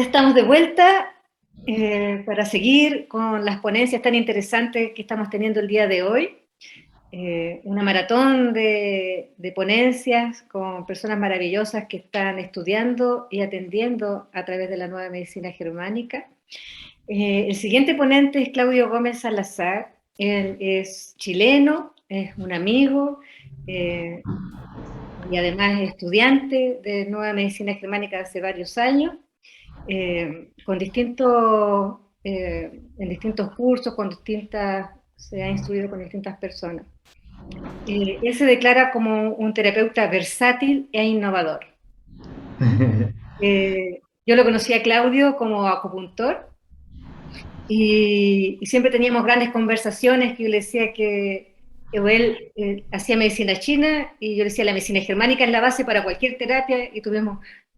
Ya estamos de vuelta para seguir con las ponencias tan interesantes que estamos teniendo el día de hoy. Una maratón de ponencias con personas maravillosas que están estudiando y atendiendo a través de la nueva medicina germánica. El siguiente ponente es Claudio Gómez Salazar. Él es chileno, es un amigo y además es estudiante de nueva medicina germánica hace varios años. Con distintos, en distintos cursos, se ha instruido con distintas personas. Él se declara como un terapeuta versátil e innovador. Yo lo conocí a Claudio como acupuntor y siempre teníamos grandes conversaciones que yo le decía que él hacía medicina china y yo le decía la medicina germánica es la base para cualquier terapia y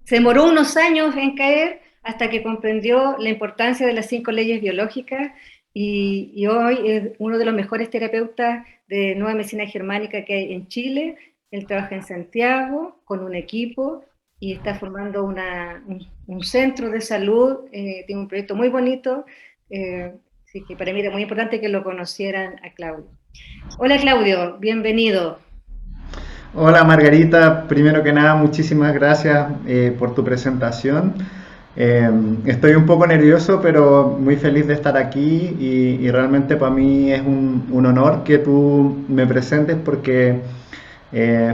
se demoró unos años en caer hasta que comprendió la importancia de las 5 leyes biológicas y hoy es uno de los mejores terapeutas de nueva medicina germánica que hay en Chile. Él trabaja en Santiago con un equipo y está formando un centro de salud, tiene un proyecto muy bonito, así que para mí era muy importante que lo conocieran a Claudio. Hola Claudio, bienvenido. Hola Margarita, primero que nada muchísimas gracias por tu presentación. Estoy un poco nervioso, pero muy feliz de estar aquí y realmente para mí es un honor que tú me presentes porque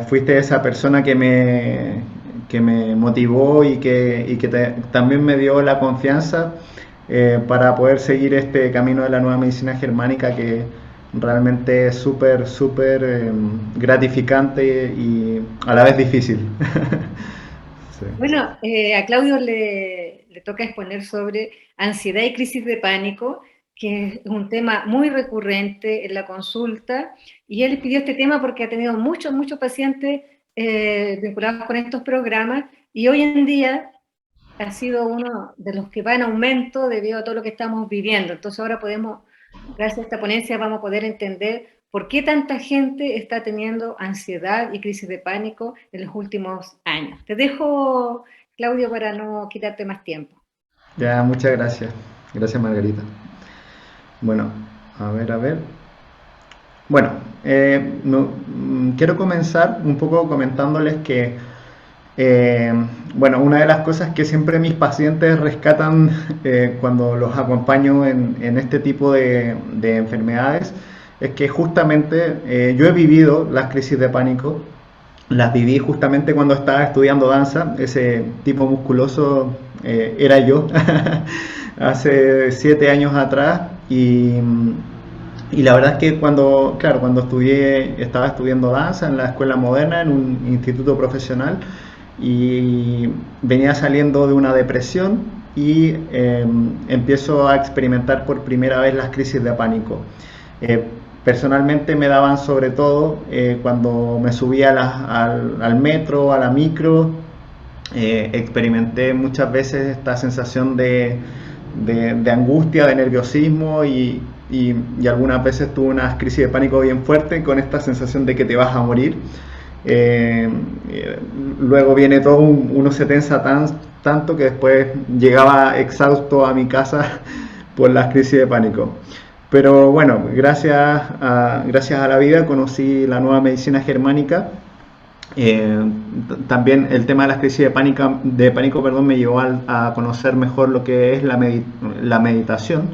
fuiste esa persona que me motivó y que también me dio la confianza para poder seguir este camino de la nueva medicina germánica que realmente es súper gratificante y a la vez difícil. Sí. Bueno, a Claudio le toca exponer sobre ansiedad y crisis de pánico, que es un tema muy recurrente en la consulta, y él pidió este tema porque ha tenido muchos pacientes vinculados con estos programas, y hoy en día ha sido uno de los que va en aumento debido a todo lo que estamos viviendo. Entonces ahora gracias a esta ponencia, vamos a poder entender por qué tanta gente está teniendo ansiedad y crisis de pánico en los últimos años. Te dejo, Claudio, para no quitarte más tiempo. Ya, muchas gracias. Gracias Margarita. Bueno, a ver. Bueno, quiero comenzar un poco comentándoles que Eh, bueno, una de las cosas que siempre mis pacientes rescatan cuando los acompaño en este tipo de enfermedades es que justamente yo he vivido las crisis de pánico, las viví justamente cuando estaba estudiando danza, ese tipo musculoso era yo hace 7 años atrás y la verdad es que claro, cuando estaba estudiando danza en la escuela moderna, en un instituto profesional, y venía saliendo de una depresión y empiezo a experimentar por primera vez las crisis de pánico. Personalmente me daban sobre todo cuando me subía al metro, a la micro, experimenté muchas veces esta sensación de angustia, de nerviosismo y algunas veces tuve unas crisis de pánico bien fuertes con esta sensación de que te vas a morir. Luego viene todo, uno se tensa tanto que después llegaba exhausto a mi casa por las crisis de pánico. Pero bueno, gracias a la vida conocí la nueva medicina germánica. También el tema de las crisis de pánico, perdón, me llevó a conocer mejor lo que es la meditación.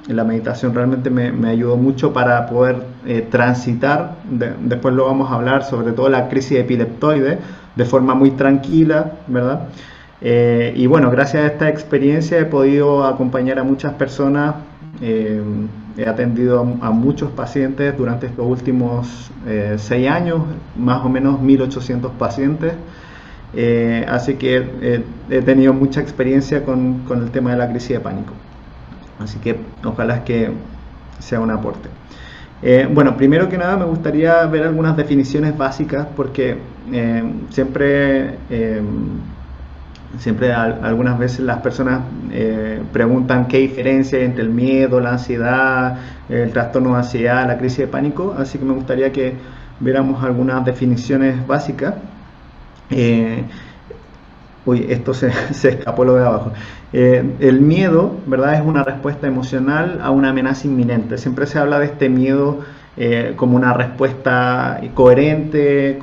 La meditación realmente me ayudó mucho para poder transitar, después lo vamos a hablar, sobre todo la crisis epileptoide, de forma muy tranquila, ¿verdad? Y bueno, gracias a esta experiencia he podido acompañar a muchas personas, he atendido a muchos pacientes durante estos últimos 6 años, más o menos 1800 pacientes, así que he tenido mucha experiencia con el tema de la crisis de pánico. Así que ojalá que sea un aporte. Bueno, primero que nada me gustaría ver algunas definiciones básicas porque siempre algunas veces las personas preguntan qué diferencia hay entre el miedo, la ansiedad, el trastorno de ansiedad, la crisis de pánico, así que me gustaría que viéramos algunas definiciones básicas. Uy, esto se escapó lo de abajo. El miedo, ¿verdad? Es una respuesta emocional a una amenaza inminente. Siempre se habla de este miedo como una respuesta coherente,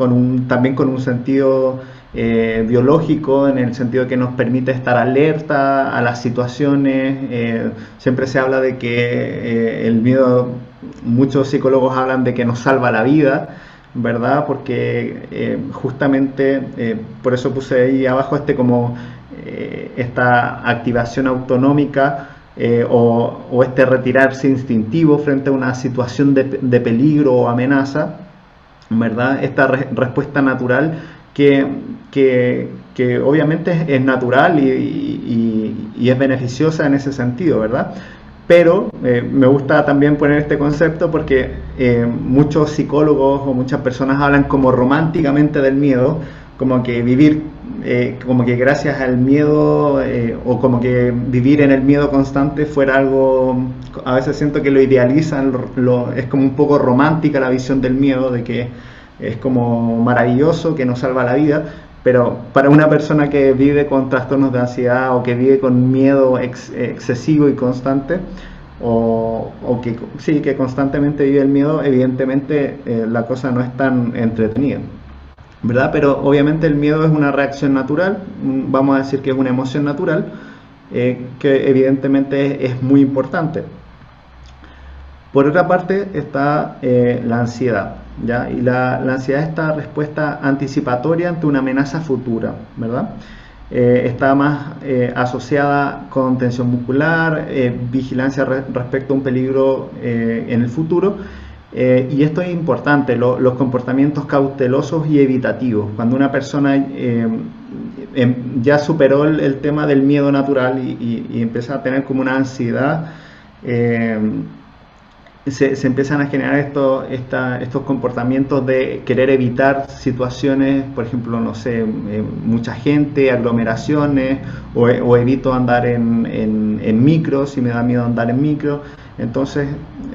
también con un sentido biológico, en el sentido que nos permite estar alerta a las situaciones. Siempre se habla de que el miedo, muchos psicólogos hablan de que nos salva la vida, ¿verdad? Porque justamente por eso puse ahí abajo como esta activación autonómica o este retirarse instintivo frente a una situación de peligro o amenaza, ¿verdad? Esta respuesta natural que, que obviamente es natural y es beneficiosa en ese sentido, ¿verdad? Pero me gusta también poner este concepto porque muchos psicólogos o muchas personas hablan como románticamente del miedo, como que vivir, como que gracias al miedo o como que vivir en el miedo constante fuera algo, a veces siento que lo idealizan, es como un poco romántica la visión del miedo, de que es como maravilloso, que nos salva la vida. Pero para una persona que vive con trastornos de ansiedad o que vive con miedo excesivo y constante, o que sí, que constantemente vive el miedo, evidentemente la cosa no es tan entretenida, ¿verdad? Pero obviamente el miedo es una reacción natural, vamos a decir que es una emoción natural, que evidentemente es muy importante. Por otra parte está la ansiedad, ¿ya? Y la ansiedad es esta respuesta anticipatoria ante una amenaza futura, ¿verdad? Está más asociada con tensión muscular, vigilancia respecto a un peligro en el futuro, y esto es importante, los comportamientos cautelosos y evitativos. Cuando una persona ya superó el tema del miedo natural y empieza a tener como una ansiedad, se empiezan a generar estos comportamientos de querer evitar situaciones, por ejemplo, no sé, mucha gente, aglomeraciones, o evito andar en micro, si me da miedo andar en micro. Entonces,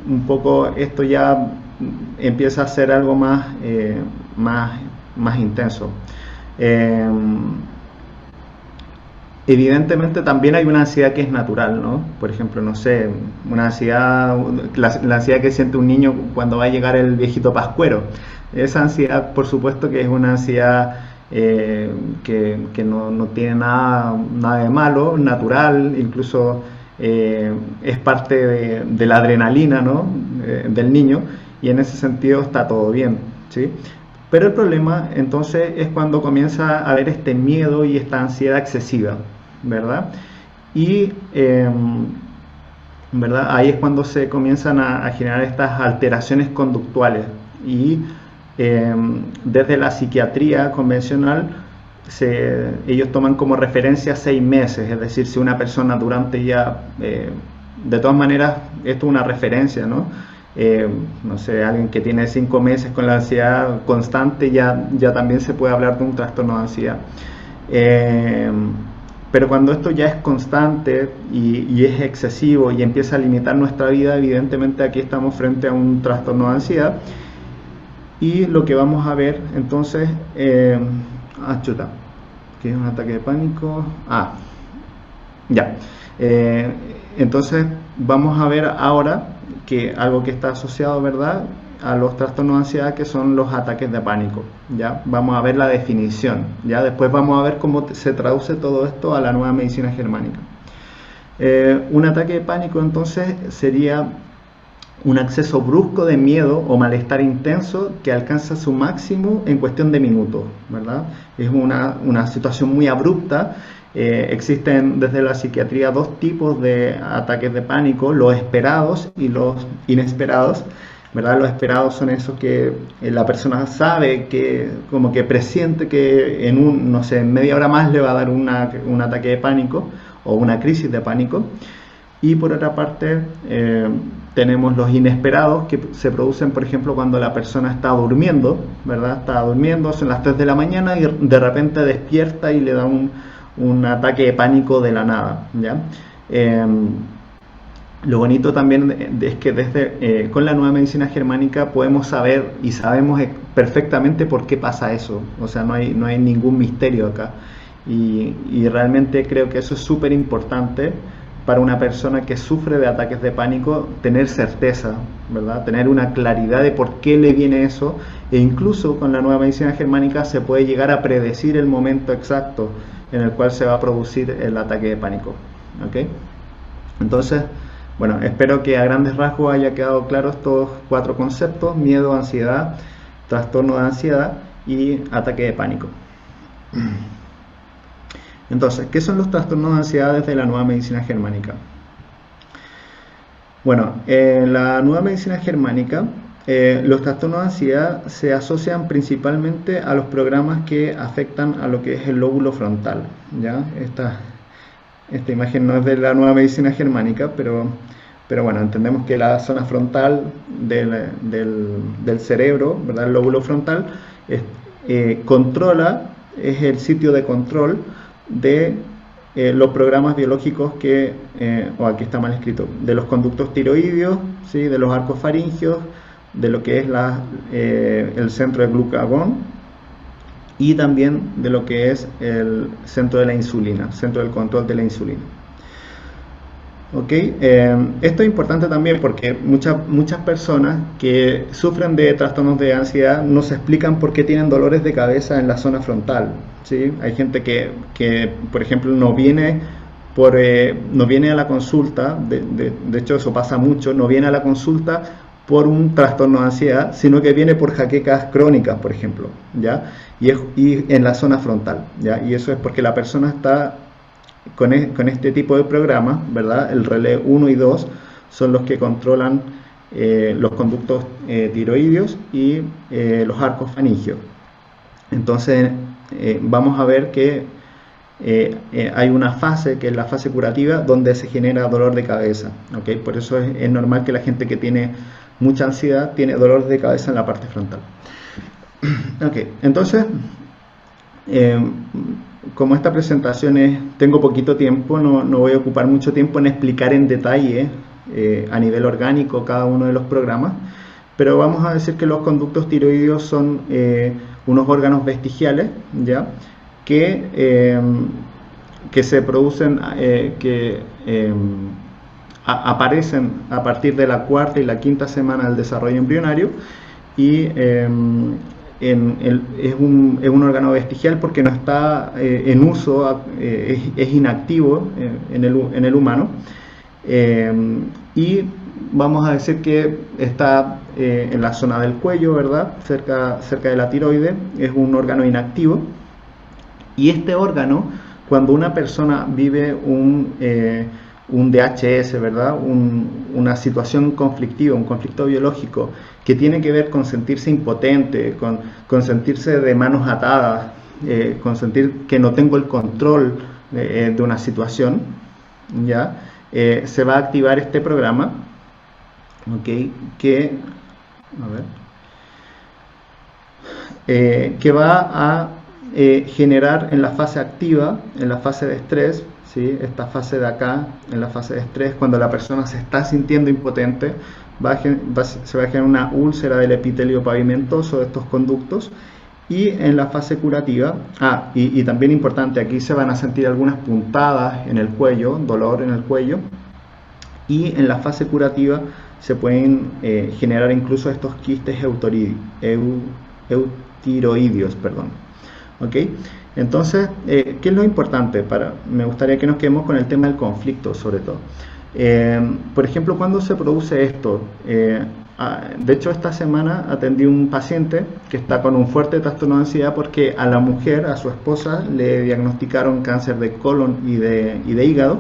un poco esto ya empieza a ser algo más intenso. Evidentemente también hay una ansiedad que es natural, ¿no? Por ejemplo, no sé, una ansiedad, la ansiedad que siente un niño cuando va a llegar el viejito pascuero. Esa ansiedad, por supuesto que es una ansiedad que no tiene nada de malo, natural, incluso es parte de la adrenalina, ¿no? Del niño, y en ese sentido está todo bien, ¿sí? Pero el problema entonces es cuando comienza a haber este miedo y esta ansiedad excesiva, ¿verdad? Y ¿verdad? Ahí es cuando se comienzan a generar estas alteraciones conductuales y desde la psiquiatría convencional ellos toman como referencia 6 meses, es decir, si una persona durante ya, de todas maneras, esto es una referencia, ¿no? No sé, alguien que tiene 5 meses con la ansiedad constante ya también se puede hablar de un trastorno de ansiedad. Pero cuando esto ya es constante y es excesivo y empieza a limitar nuestra vida, evidentemente aquí estamos frente a un trastorno de ansiedad. Y lo que vamos a ver entonces, chuta, que es un ataque de pánico. Ya. Entonces vamos a ver ahora que algo que está asociado, ¿verdad?, a los trastornos de ansiedad, que son los ataques de pánico. Ya vamos a ver la definición, ya después vamos a ver cómo se traduce todo esto a la nueva medicina germánica. Un ataque de pánico entonces sería un acceso brusco de miedo o malestar intenso que alcanza su máximo en cuestión de minutos, ¿verdad? Es una situación muy abrupta. Existen desde la psiquiatría 2 tipos de ataques de pánico: los esperados y los inesperados, ¿verdad? Los esperados son esos que la persona sabe, que como que presiente que no sé, en media hora más le va a dar un ataque de pánico o una crisis de pánico. Y por otra parte tenemos los inesperados, que se producen, por ejemplo, cuando la persona está durmiendo, ¿verdad? Está durmiendo, son las 3 de la mañana y de repente despierta y le da un ataque de pánico de la nada, ¿ya? Lo bonito también es que con la nueva medicina germánica podemos saber y sabemos perfectamente por qué pasa eso, o sea, no hay ningún misterio acá. y realmente creo que eso es súper importante para una persona que sufre de ataques de pánico, tener certeza, ¿verdad? Tener una claridad de por qué le viene eso, e incluso con la nueva medicina germánica se puede llegar a predecir el momento exacto en el cual se va a producir el ataque de pánico, ¿ok? Entonces, bueno, espero que a grandes rasgos haya quedado claro estos 4 conceptos: miedo, ansiedad, trastorno de ansiedad y ataque de pánico. Entonces, ¿qué son los trastornos de ansiedad desde la nueva medicina germánica? Bueno, en la nueva medicina germánica, los trastornos de ansiedad se asocian principalmente a los programas que afectan a lo que es el lóbulo frontal, ¿ya? Esta imagen no es de la nueva medicina germánica, pero bueno, entendemos que la zona frontal del cerebro, ¿verdad? El lóbulo frontal, controla, es el sitio de control de los programas biológicos que, o aquí está mal escrito, de los conductos tiroideos, ¿sí? De los arcos faringeos, de lo que es el centro de glucagón y también de lo que es el centro de la insulina, centro del control de la insulina. ¿Ok? Esto es importante también porque muchas personas que sufren de trastornos de ansiedad no se explican por qué tienen dolores de cabeza en la zona frontal, ¿sí? Hay gente que por ejemplo, no viene a la consulta, de hecho eso pasa mucho, no viene a la consulta por un trastorno de ansiedad, sino que viene por jaquecas crónicas, por ejemplo, ¿ya? Y en la zona frontal, ¿ya? Y eso es porque la persona está con este tipo de programas, ¿verdad? El relé 1 y 2 son los que controlan los conductos tiroideos y los arcos faringeos. Entonces, vamos a ver que hay una fase, que es la fase curativa, donde se genera dolor de cabeza, ¿ok? Por eso es normal que la gente que tiene mucha ansiedad tiene dolor de cabeza en la parte frontal. Ok, entonces, como esta presentación tengo poquito tiempo, no voy a ocupar mucho tiempo en explicar en detalle a nivel orgánico cada uno de los programas, pero vamos a decir que los conductos tiroideos son unos órganos vestigiales, ¿ya? Que se producen, aparecen a partir de la 4ª y la 5ª semana del desarrollo embrionario, y es un órgano vestigial porque no está en uso, es inactivo en el humano, y vamos a decir que está en la zona del cuello, ¿verdad? Cerca de la tiroide, es un órgano inactivo, y este órgano, cuando una persona vive un DHS, ¿verdad? Una situación conflictiva, un conflicto biológico que tiene que ver con sentirse impotente, con sentirse de manos atadas, con sentir que no tengo el control de una situación, ¿ya? Se va a activar este programa, ¿okay? Que va a generar en la fase activa, en la fase de estrés, ¿sí? Esta fase de acá, en la fase de estrés, cuando la persona se está sintiendo impotente, se va a generar una úlcera del epitelio pavimentoso de estos conductos. Y en la fase curativa, y también importante, aquí se van a sentir algunas puntadas en el cuello, dolor en el cuello, y en la fase curativa se pueden generar incluso estos quistes eutiroideos, perdón. ¿Ok? Entonces, ¿qué es lo importante? Me gustaría que nos quedemos con el tema del conflicto, sobre todo. Por ejemplo, ¿cuándo se produce esto? De hecho, esta semana atendí un paciente que está con un fuerte trastorno de ansiedad porque a la mujer, a su esposa, le diagnosticaron cáncer de colon y de hígado.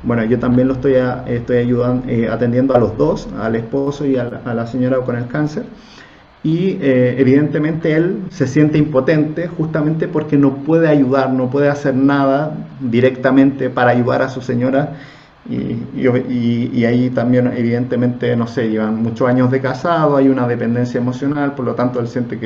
Bueno, yo también lo estoy ayudando, atendiendo a los dos, al esposo y a la señora con el cáncer. Y evidentemente él se siente impotente justamente porque no puede ayudar, no puede hacer nada directamente para ayudar a su señora. Y ahí también evidentemente, no sé, llevan muchos años de casado, hay una dependencia emocional, por lo tanto él siente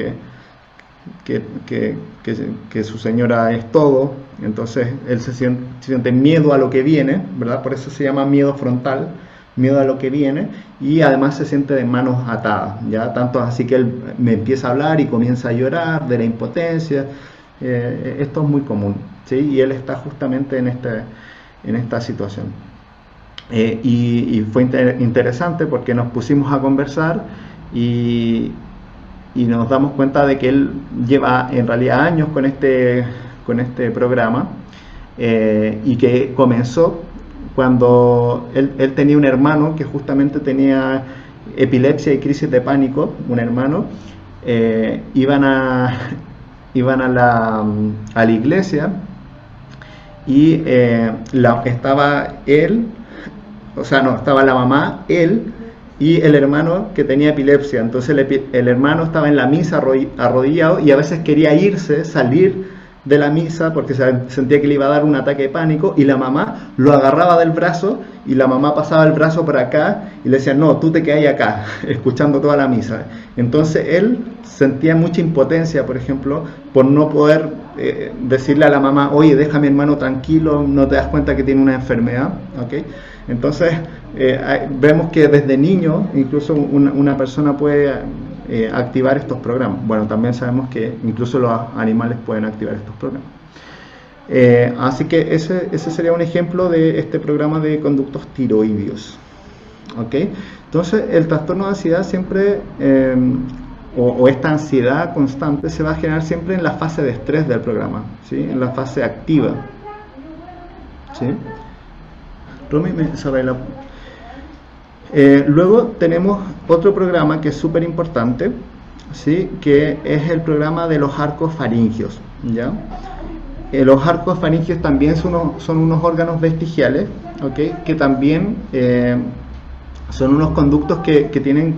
que su señora es todo, entonces él se siente miedo a lo que viene, ¿verdad? Por eso se llama miedo frontal, miedo a lo que viene, y además se siente de manos atadas, ¿ya? Tanto así que él me empieza a hablar y comienza a llorar de la impotencia. Esto es muy común. ¿sí? Y él está justamente en esta situación. Y fue interesante porque nos pusimos a conversar y nos damos cuenta de que él lleva en realidad años con este programa, y que comenzó cuando él tenía un hermano que justamente tenía epilepsia y crisis de pánico, un hermano. Iban a la iglesia y estaba él, o sea, no, estaba la mamá, él y el hermano que tenía epilepsia. Entonces el hermano estaba en la misa arrodillado y a veces quería salir de la misa porque sentía que le iba a dar un ataque de pánico, y la mamá lo agarraba del brazo y la mamá pasaba el brazo por acá y le decía, no, tú te quedas acá escuchando toda la misa. Entonces él sentía mucha impotencia, por ejemplo, por no poder decirle a la mamá, oye, deja a mi hermano tranquilo, no te das cuenta que tiene una enfermedad, ¿okay? Entonces vemos que desde niño incluso una persona puede activar estos programas. Bueno, también sabemos que incluso los animales pueden activar estos programas. Así que ese sería un ejemplo de este programa de conductos tiroideos. ¿Okay? Entonces el trastorno de ansiedad siempre, o esta ansiedad constante, se va a generar siempre en la fase de estrés del programa, ¿sí? En la fase activa, ¿sí? Romy, me cerré la... luego tenemos otro programa que es súper importante, ¿sí? Que es el programa de los arcos faringios, ¿ya? Los arcos faringios también son unos órganos vestigiales, ¿okay? Que también son unos conductos que tienen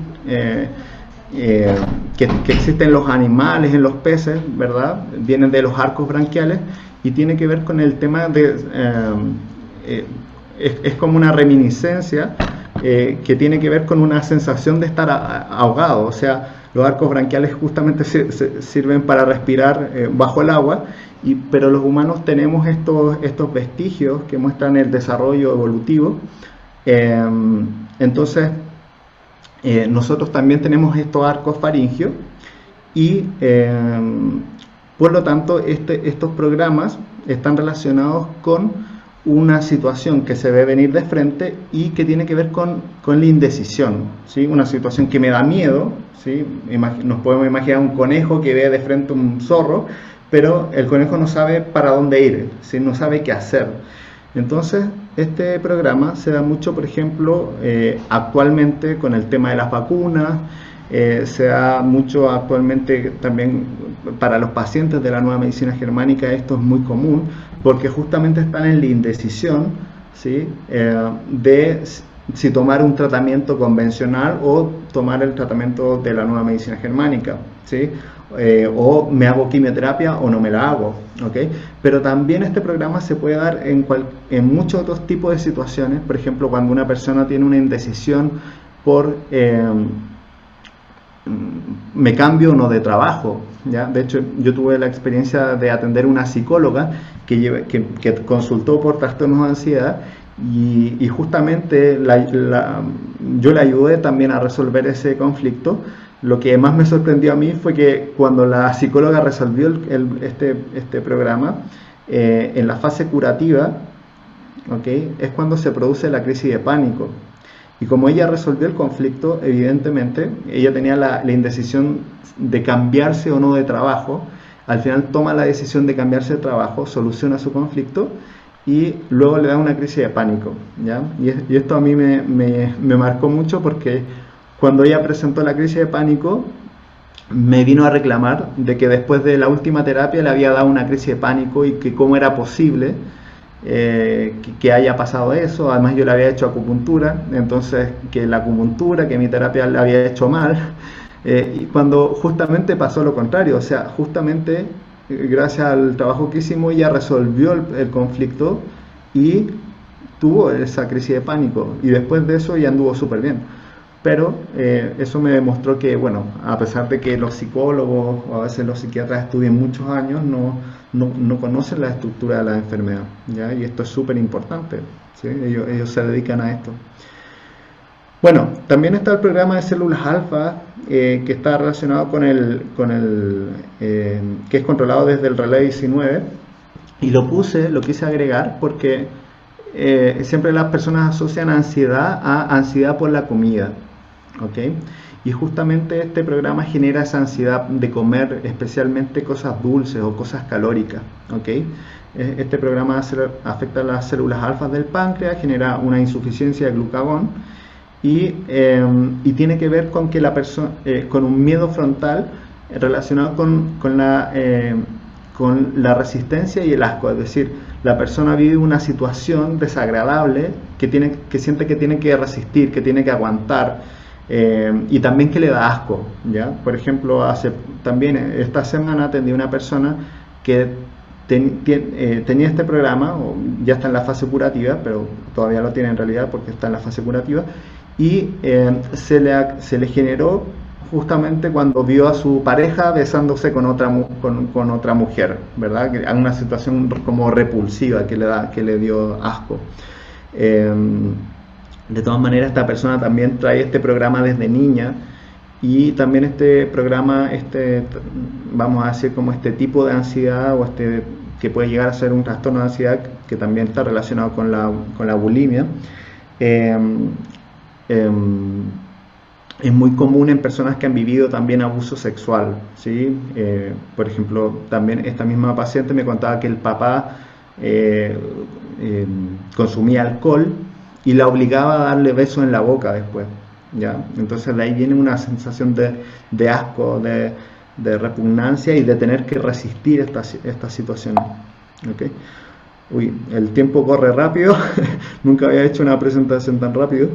que existen en los animales, en los peces, ¿verdad? Vienen de los arcos branquiales y tiene que ver con el tema de es como una reminiscencia que tiene que ver con una sensación de estar ahogado. O sea, los arcos branquiales justamente sirven para respirar bajo el agua, pero los humanos tenemos estos vestigios que muestran el desarrollo evolutivo. Entonces, nosotros también tenemos estos arcos faringios y por lo tanto estos programas están relacionados con una situación que se ve venir de frente y que tiene que ver con la indecisión, ¿sí? Una situación que me da miedo, ¿sí? Nos podemos imaginar un conejo que ve de frente un zorro, pero el conejo no sabe para dónde ir, ¿sí? No sabe qué hacer. Entonces, este programa se da mucho, por ejemplo, actualmente con el tema de las vacunas, se da mucho actualmente también para los pacientes de la nueva medicina germánica. Esto es muy común porque justamente están en la indecisión, ¿sí? De si tomar un tratamiento convencional o tomar el tratamiento de la nueva medicina germánica, ¿sí? O me hago quimioterapia o no me la hago, ¿okay? Pero también este programa se puede dar en muchos otros tipos de situaciones. Por ejemplo, cuando una persona tiene una indecisión por me cambio o no de trabajo, ¿ya? De hecho, yo tuve la experiencia de atender una psicóloga que consultó por trastornos de ansiedad y justamente yo le ayudé también a resolver ese conflicto. Lo que más me sorprendió a mí fue que cuando la psicóloga resolvió este programa, en la fase curativa, ¿okay? Es cuando se produce la crisis de pánico. Y como ella resolvió el conflicto, evidentemente, ella tenía la indecisión de cambiarse o no de trabajo. Al final toma la decisión de cambiarse de trabajo, soluciona su conflicto y luego le da una crisis de pánico, ¿ya? Y esto a mí me marcó mucho porque cuando ella presentó la crisis de pánico, me vino a reclamar de que después de la última terapia le había dado una crisis de pánico y que cómo era posible que haya pasado eso. Además yo le había hecho acupuntura, entonces que la acupuntura, que mi terapia le había hecho mal, y cuando justamente pasó lo contrario. O sea, justamente gracias al trabajo que hicimos ella resolvió el conflicto y tuvo esa crisis de pánico y después de eso ya anduvo súper bien. Pero eso me demostró que, bueno, a pesar de que los psicólogos o a veces los psiquiatras estudian muchos años, no conocen la estructura de la enfermedad, ¿ya? Y esto es súper importante, ¿sí? Ellos se dedican a esto. Bueno, también está el programa de células alfa, que está relacionado con el que es controlado desde el relé 19, Y lo quise agregar porque siempre las personas asocian ansiedad a ansiedad por la comida, ¿ok? Y justamente este programa genera esa ansiedad de comer especialmente cosas dulces o cosas calóricas, ¿ok? Este programa afecta a las células alfas del páncreas, genera una insuficiencia de glucagón y tiene que ver con que la persona, con un miedo frontal relacionado con la resistencia y el asco, es decir, la persona vive una situación desagradable que siente que tiene que resistir, que tiene que aguantar, y también que le da asco, ¿ya? Por ejemplo, también esta semana atendí a una persona que tenía este programa, o ya está en la fase curativa, pero todavía lo tiene en realidad porque está en la fase curativa, y se le generó justamente cuando vio a su pareja besándose con otra mujer, ¿verdad? Una situación como repulsiva que le dio asco. De todas maneras, esta persona también trae este programa desde niña, y también este programa, vamos a decir como este tipo de ansiedad o que puede llegar a ser un trastorno de ansiedad que también está relacionado con la bulimia. Eh, eh, es muy común en personas que han vivido también abuso sexual, ¿sí? Por ejemplo, también esta misma paciente me contaba que el papá consumía alcohol y la obligaba a darle besos en la boca después, ¿ya? Entonces de ahí viene una sensación de asco, de repugnancia y de tener que resistir esta situación, ¿okay? Uy, el tiempo corre rápido, nunca había hecho una presentación tan rápido.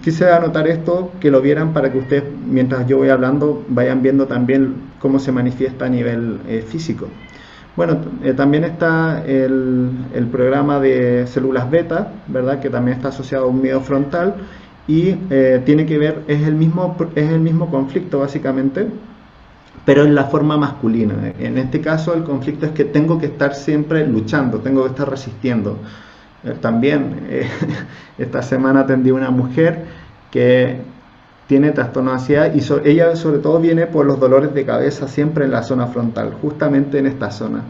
Quise anotar esto, que lo vieran para que ustedes, mientras yo voy hablando, vayan viendo también cómo se manifiesta a nivel físico. Bueno, también está el programa de células beta, ¿verdad? Que también está asociado a un miedo frontal y tiene que ver, es el mismo conflicto básicamente, pero en la forma masculina. En este caso el conflicto es que tengo que estar siempre luchando, tengo que estar resistiendo. También esta semana atendí a una mujer que tiene trastorno de ansiedad y ella sobre todo viene por los dolores de cabeza siempre en la zona frontal, justamente en esta zona,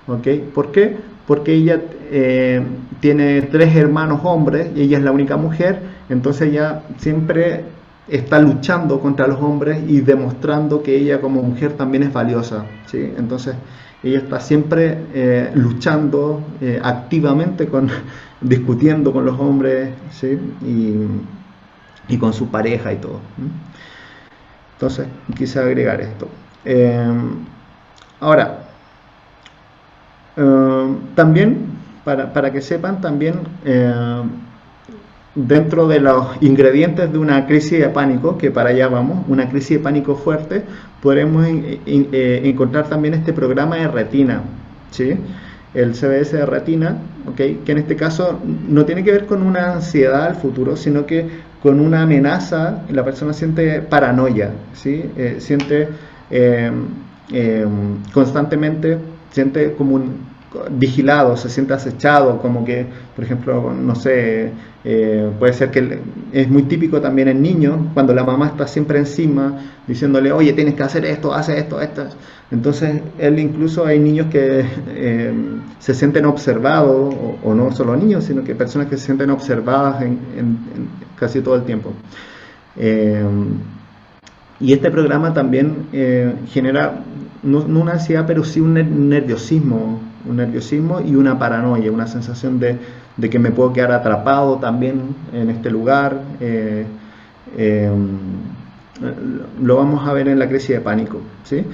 ¿okay? ¿Por qué? Porque ella tiene 3 hermanos hombres y ella es la única mujer, entonces ella siempre está luchando contra los hombres y demostrando que ella como mujer también es valiosa, ¿sí? Entonces ella está siempre luchando activamente discutiendo con los hombres, ¿sí? Y con su pareja y todo. Entonces quise agregar esto. Ahora, también, para que sepan, también dentro de los ingredientes de una crisis de pánico, que para allá vamos, una crisis de pánico fuerte, podremos encontrar también este programa de retina, ¿sí? El CBS de retina, ¿okay? Que en este caso no tiene que ver con una ansiedad al futuro, sino que con una amenaza, la persona siente paranoia, ¿sí? Siente constantemente, siente como vigilado, se siente acechado, como que, por ejemplo, no sé, puede ser que es muy típico también en niños, cuando la mamá está siempre encima, diciéndole, oye, tienes que hacer esto, hace esto, esto. Entonces, él incluso hay niños que se sienten observados, o no solo niños, sino que personas que se sienten observadas en casi todo el tiempo. Y este programa también genera, no una ansiedad, pero sí un nerviosismo y una paranoia, una sensación de que me puedo quedar atrapado también en este lugar. Lo vamos a ver en la crisis de pánico, ¿sí?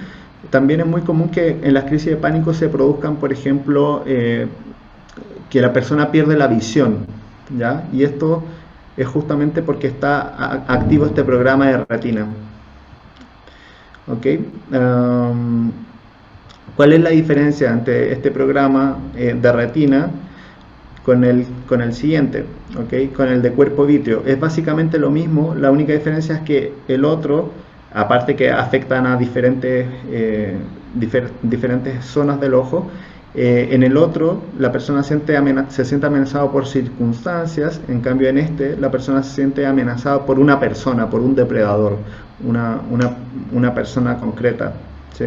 También es muy común que en las crisis de pánico se produzcan, por ejemplo, que la persona pierde la visión, ¿ya? Y esto es justamente porque está activo este programa de retina. ¿Ok? ¿Cuál es la diferencia entre este programa de retina con el siguiente? ¿Ok? Con el de cuerpo vítreo. Es básicamente lo mismo, la única diferencia es que el otro, aparte que afectan a diferentes zonas del ojo, en el otro la persona se siente amenazada por circunstancias, en cambio en este la persona se siente amenazada por una persona, por un una persona concreta, ¿sí?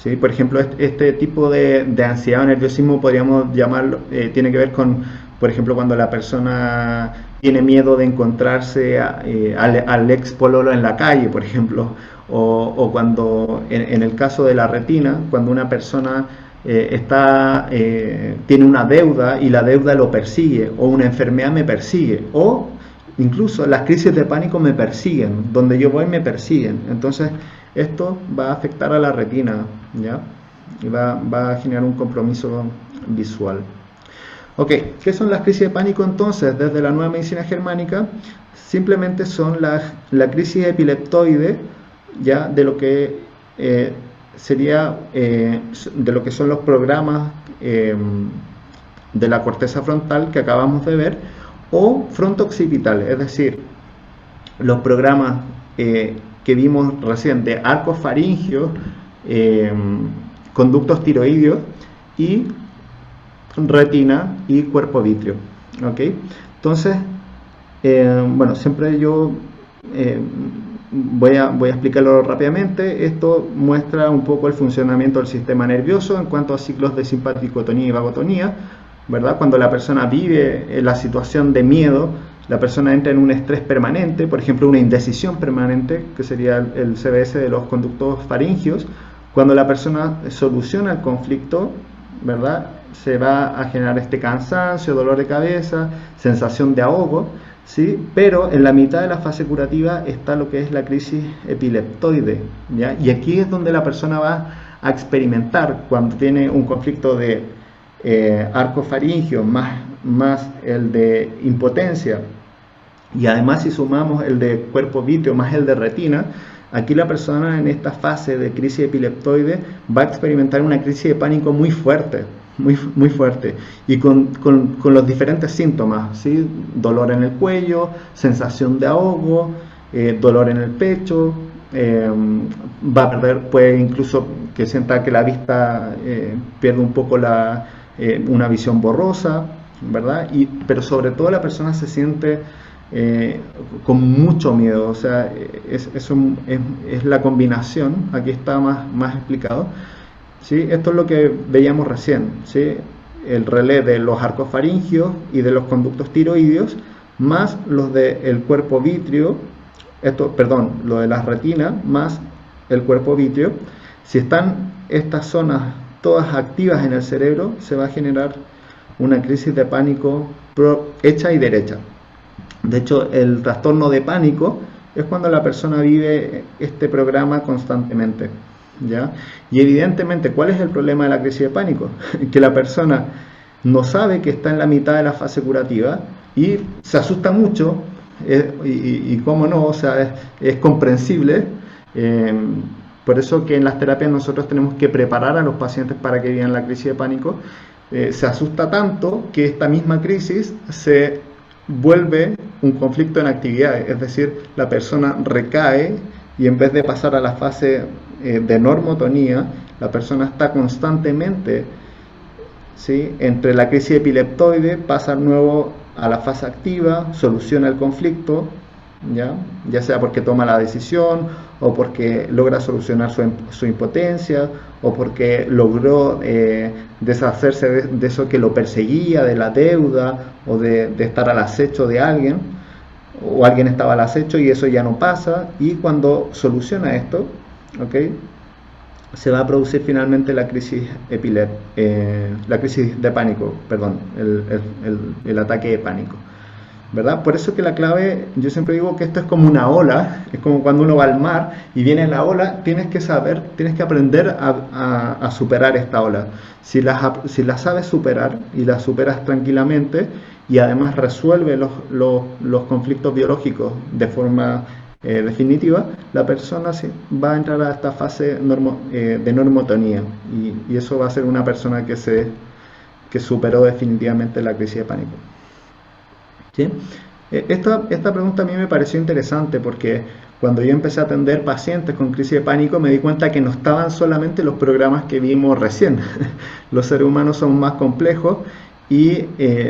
¿sí? Por ejemplo, este tipo de ansiedad o nerviosismo podríamos llamarlo, tiene que ver con, por ejemplo, cuando la persona tiene miedo de encontrarse al ex pololo en la calle, por ejemplo, o cuando, en el caso de la retina, cuando una persona tiene una deuda y la deuda lo persigue, o una enfermedad me persigue, o incluso las crisis de pánico me persiguen, donde yo voy me persiguen. Entonces, esto va a afectar a la retina, ¿ya? Y va a generar un compromiso visual. Ok, ¿qué son las crisis de pánico entonces? Desde la nueva medicina germánica, simplemente son la crisis epileptoide, ya de lo que sería, de lo que son los programas de la corteza frontal que acabamos de ver, o fronto-occipital, es decir, los programas que vimos recién de arcos faringios, conductos tiroideos y retina y cuerpo vítreo. ¿Okay? Entonces, bueno, siempre yo voy a explicarlo rápidamente. Esto muestra un poco el funcionamiento del sistema nervioso en cuanto a ciclos de simpaticotonía y vagotonía, ¿verdad? Cuando la persona vive en la situación de miedo, la persona entra en un estrés permanente, por ejemplo, una indecisión permanente, que sería el CBS de los conductos faringios. Cuando la persona soluciona el conflicto, ¿verdad?, se va a generar este cansancio, dolor de cabeza, sensación de ahogo, ¿sí? Pero en la mitad de la fase curativa está lo que es la crisis epileptoide, ¿ya? Y aquí es donde la persona va a experimentar, cuando tiene un conflicto de arco faringio más el de impotencia, y además si sumamos el de cuerpo vítreo más el de retina, aquí la persona en esta fase de crisis epileptoide va a experimentar una crisis de pánico muy fuerte, muy fuerte, y con los diferentes síntomas, ¿sí? Dolor en el cuello, sensación de ahogo, dolor en el pecho, va a perder, puede incluso que sienta que la vista pierde un poco una visión borrosa, ¿verdad? Pero sobre todo la persona se siente con mucho miedo, o sea, es la combinación, aquí está más explicado, ¿sí? Esto es lo que veíamos recién, ¿sí? El relé de los arcos faringios y de los conductos tiroideos, más los del cuerpo vítreo, lo de las retinas, más el cuerpo vítreo. Si están estas zonas todas activas en el cerebro, se va a generar una crisis de pánico hecha y derecha. De hecho, el trastorno de pánico es cuando la persona vive este programa constantemente, ¿ya? Y evidentemente, ¿cuál es el problema de la crisis de pánico? Que la persona no sabe que está en la mitad de la fase curativa y se asusta mucho, y cómo no, o sea, es comprensible. Por eso que en las terapias nosotros tenemos que preparar a los pacientes para que vivan la crisis de pánico. Se asusta tanto que esta misma crisis se vuelve un conflicto en actividades, es decir, la persona recae y en vez de pasar a la fase de normotonía, la persona está constantemente, ¿sí?, entre la crisis epileptoide, pasa de nuevo a la fase activa, soluciona el conflicto, ya sea porque toma la decisión, o porque logra solucionar su impotencia, o porque logró deshacerse de eso que lo perseguía, de la deuda, o de estar al acecho de alguien, o alguien estaba al acecho y eso ya no pasa, y cuando soluciona esto, ¿okay?, se va a producir finalmente la crisis de pánico, perdón, el ataque de pánico, ¿verdad? Por eso que la clave, yo siempre digo que esto es como una ola, es como cuando uno va al mar y viene la ola, tienes que aprender a superar esta ola. Si la sabes superar y la superas tranquilamente y además resuelve los conflictos biológicos de forma definitiva, la persona sí va a entrar a esta fase de normotonía, y eso va a ser una persona que superó definitivamente la crisis de pánico. ¿Sí? Esta pregunta a mí me pareció interesante porque cuando yo empecé a atender pacientes con crisis de pánico me di cuenta que no estaban solamente los programas que vimos recién. Los seres humanos son más complejos y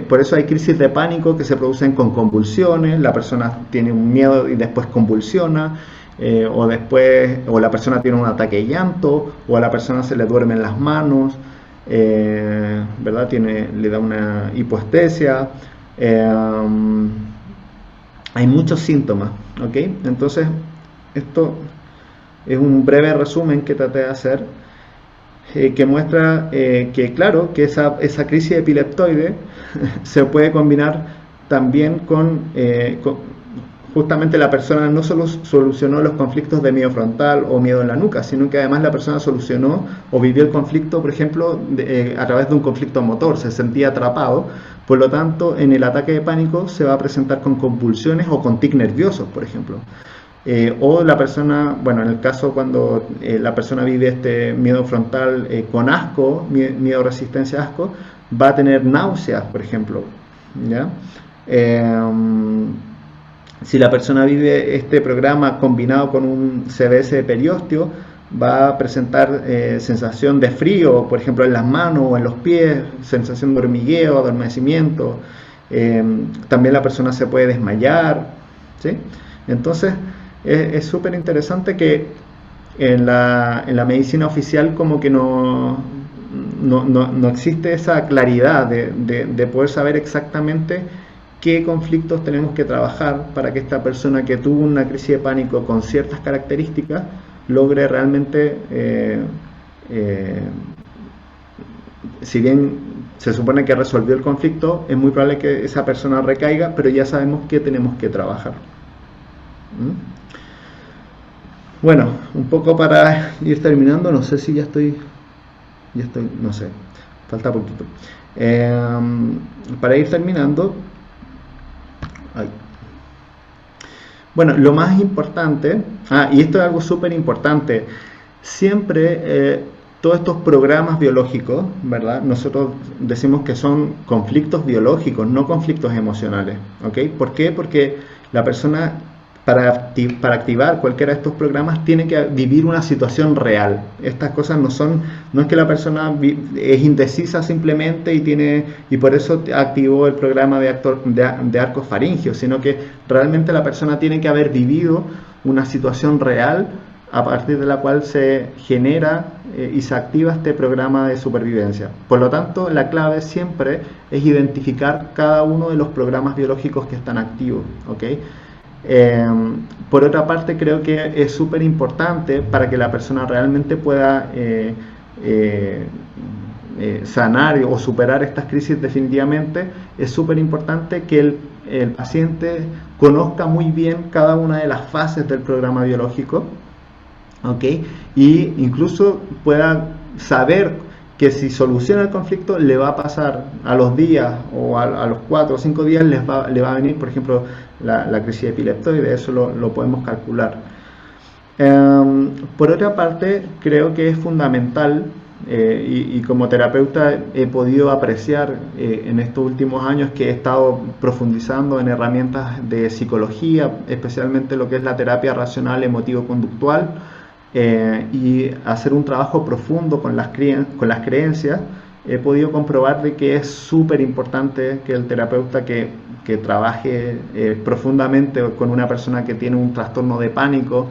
por eso hay crisis de pánico que se producen con convulsiones, la persona tiene un miedo y después convulsiona, o después, o la persona tiene un ataque de llanto, o a la persona se le duermen las manos, ¿verdad? Le da una hipoestesia. Hay muchos síntomas, ¿ok? Entonces, esto es un breve resumen que traté de hacer, que muestra que, claro, que esa crisis epileptoide se puede combinar también con justamente la persona no solo solucionó los conflictos de miedo frontal o miedo en la nuca, sino que además la persona solucionó o vivió el conflicto, por ejemplo, a través de un conflicto motor, se sentía atrapado. Por lo tanto, en el ataque de pánico se va a presentar con convulsiones o con tics nerviosos, por ejemplo. O la persona, bueno, en el caso cuando la persona vive este miedo frontal con asco, miedo, resistencia a asco, va a tener náuseas, por ejemplo, ¿ya? Si la persona vive este programa combinado con un CBS de periósteo, va a presentar sensación de frío, por ejemplo, en las manos o en los pies, sensación de hormigueo, adormecimiento. También la persona se puede desmayar, ¿sí? Entonces, es súper interesante que en la medicina oficial como que no existe esa claridad de poder saber exactamente qué conflictos tenemos que trabajar para que esta persona que tuvo una crisis de pánico con ciertas características logre realmente, si bien se supone que resolvió el conflicto, es muy probable que esa persona recaiga, pero ya sabemos qué tenemos que trabajar. Bueno, un poco para ir terminando, no sé si ya estoy, no sé, falta poquito. Para ir terminando, bueno, lo más importante, y esto es algo súper importante, siempre todos estos programas biológicos, ¿verdad? Nosotros decimos que son conflictos biológicos, no conflictos emocionales, ¿ok? ¿Por qué? Porque la persona, para activar cualquiera de estos programas, tiene que vivir una situación real. Estas cosas no es que la persona es indecisa simplemente y por eso activó el programa de arcos faringios, sino que realmente la persona tiene que haber vivido una situación real a partir de la cual se genera y se activa este programa de supervivencia. Por lo tanto, la clave siempre es identificar cada uno de los programas biológicos que están activos, ¿ok? Por otra parte, creo que es súper importante para que la persona realmente pueda sanar o superar estas crisis definitivamente, es súper importante que el paciente conozca muy bien cada una de las fases del programa biológico, ¿ok? Y incluso pueda saber que si soluciona el conflicto le va a pasar a los días o a los 4 o 5 días le va a venir, por ejemplo, la crisis epileptoide. Eso lo podemos calcular. Por otra parte, creo que es fundamental y como terapeuta he podido apreciar en estos últimos años que he estado profundizando en herramientas de psicología, especialmente lo que es la terapia racional emotivo-conductual, y hacer un trabajo profundo con las creencias. He podido comprobar de que es súper importante que el terapeuta que trabaje profundamente con una persona que tiene un trastorno de pánico,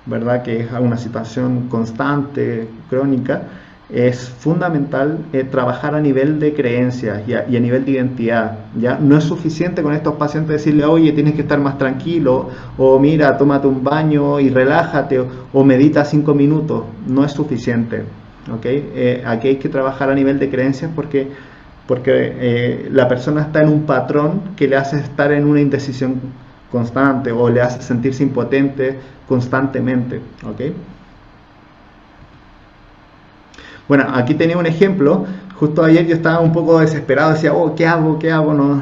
¿verdad? Que es una situación constante, crónica, es fundamental trabajar a nivel de creencias y a nivel de identidad. ¿Ya? No es suficiente con estos pacientes decirle, oye, tienes que estar más tranquilo, o mira, tómate un baño y relájate, o medita 5 minutos. No es suficiente. ¿Okay? Aquí hay que trabajar a nivel de creencias porque la persona está en un patrón que le hace estar en una indecisión constante o le hace sentirse impotente constantemente. ¿Okay? Bueno, aquí tenía un ejemplo. Justo ayer yo estaba un poco desesperado, decía, oh, ¿qué hago? No,